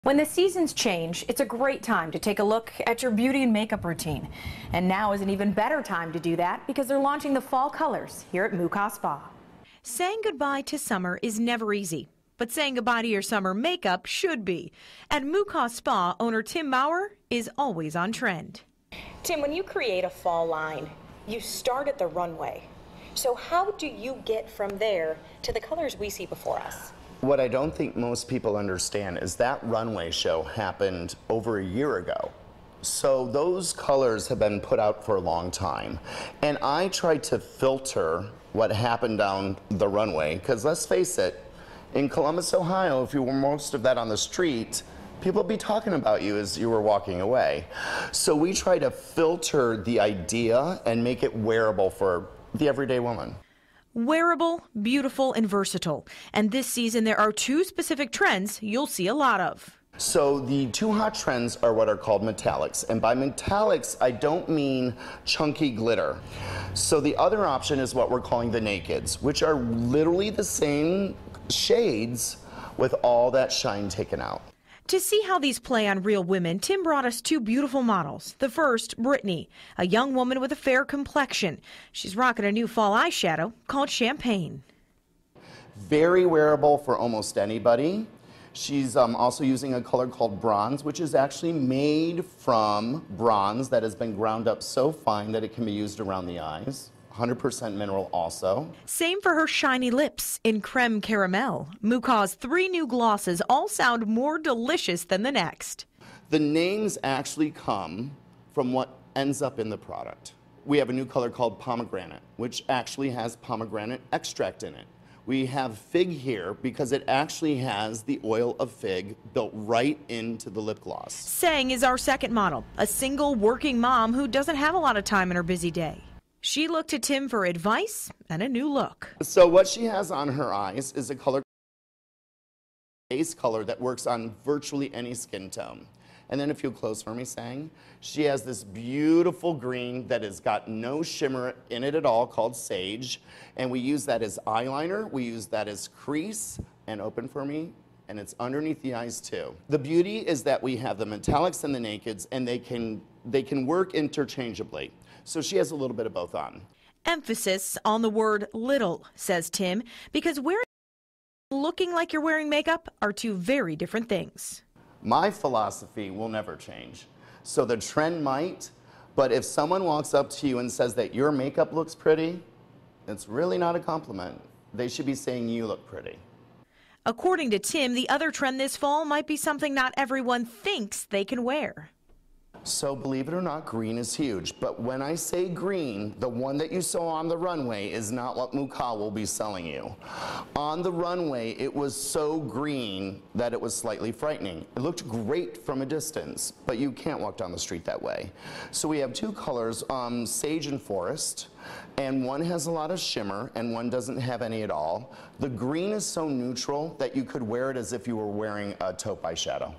When the seasons change, it's a great time to take a look at your beauty and makeup routine. And now is an even better time to do that because they're launching the fall colors here at Mukha Spa. Saying goodbye to summer is never easy, but saying goodbye to your summer makeup should be. At Mukha Spa, owner Tim Maurer is always on trend. Tim, when you create a fall line, you start at the runway. So how do you get from there to the colors we see before us? What I don't think most people understand is that runway show happened over a year ago. So those colors have been put out for a long time. And I tried to filter what happened down the runway, because let's face it, in Columbus, Ohio, if you were most of that on the street, people would be talking about you as you were walking away. So we try to filter the idea and make it wearable for the everyday woman. Wearable, beautiful, and versatile. And this season there are two specific trends you'll see a lot of. So the two hot trends are what are called metallics. And by metallics, I don't mean chunky glitter. So the other option is what we're calling the nakeds, which are literally the same shades with all that shine taken out. To see how these play on real women, Tim brought us two beautiful models. The first, Brittany, a young woman with a fair complexion. She's rocking a new fall eyeshadow called Champagne. Very wearable for almost anybody. She's also using a color called bronze, which is actually made from bronze that has been ground up so fine that it can be used around the eyes. 100% mineral also. Same for her shiny lips in creme caramel. Mukha's three new glosses all sound more delicious than the next. The names actually come from what ends up in the product. We have a new color called pomegranate, which actually has pomegranate extract in it. We have fig here because it actually has the oil of fig built right into the lip gloss. Sang is our second model, a single working mom who doesn't have a lot of time in her busy day. She looked to Tim for advice and a new look. So what she has on her eyes is a color, base color that works on virtually any skin tone. And then if you close for me, Sang, she has this beautiful green that has got no shimmer in it at all called Sage. And we use that as eyeliner, we use that as crease, and open for me, and it's underneath the eyes too. The beauty is that we have the metallics and the nakeds, and they can work interchangeably. So she has a little bit of both on. Emphasis on the word little, says Tim, because wearing and looking like you're wearing makeup are two very different things. My philosophy will never change. So the trend might, but if someone walks up to you and says that your makeup looks pretty, it's really not a compliment. They should be saying you look pretty. According to Tim, the other trend this fall might be something not everyone thinks they can wear. So believe it or not, green is huge. But when I say green, the one that you saw on the runway is not what Mukha will be selling you. On the runway, it was so green that it was slightly frightening. It looked great from a distance, but you can't walk down the street that way. So we have two colors, Sage and Forest, and one has a lot of shimmer and one doesn't have any at all. The green is so neutral that you could wear it as if you were wearing a taupe eyeshadow.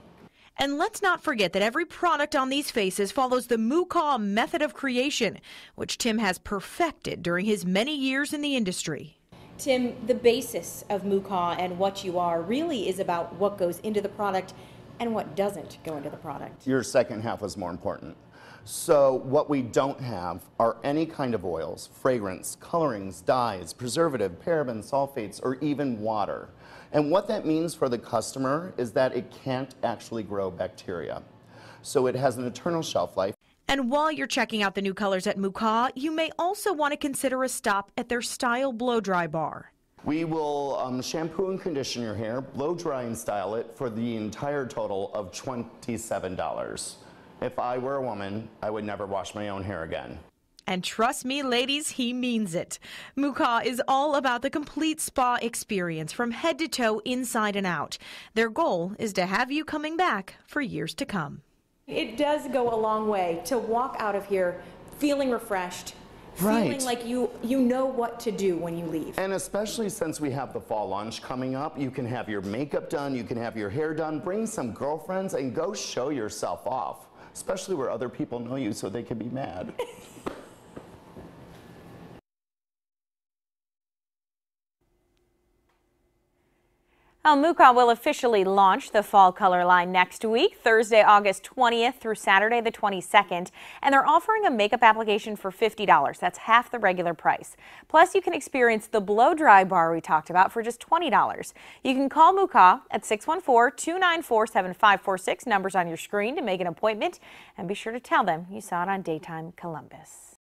And let's not forget that every product on these faces follows the Mukha method of creation, which Tim has perfected during his many years in the industry. Tim, the basis of Mukha and what you are really is about what goes into the product and what doesn't go into the product. Your second half was more important. So what we don't have are any kind of oils, fragrance, colorings, dyes, preservative, parabens, sulfates, or even water. And what that means for the customer is that it can't actually grow bacteria. So it has an eternal shelf life. And while you're checking out the new colors at Mukha, you may also want to consider a stop at their Style Blow Dry Bar. We will shampoo and condition your hair, blow dry and style it for the entire total of $27. If I were a woman, I would never wash my own hair again. And trust me, ladies, he means it. Mukha is all about the complete spa experience from head to toe, inside and out. Their goal is to have you coming back for years to come. It does go a long way to walk out of here feeling refreshed, feeling like you know what to do when you leave. And especially since we have the fall launch coming up, you can have your makeup done, you can have your hair done, bring some girlfriends and go show yourself off, especially where other people know you so they can be mad. Well, Mukha will officially launch the fall color line next week, Thursday, August 20th through Saturday, the 22nd. And they're offering a makeup application for $50. That's half the regular price. Plus, you can experience the blow dry bar we talked about for just $20. You can call Mukha at 614-294-7546. Numbers on your screen to make an appointment. And be sure to tell them you saw it on Daytime Columbus.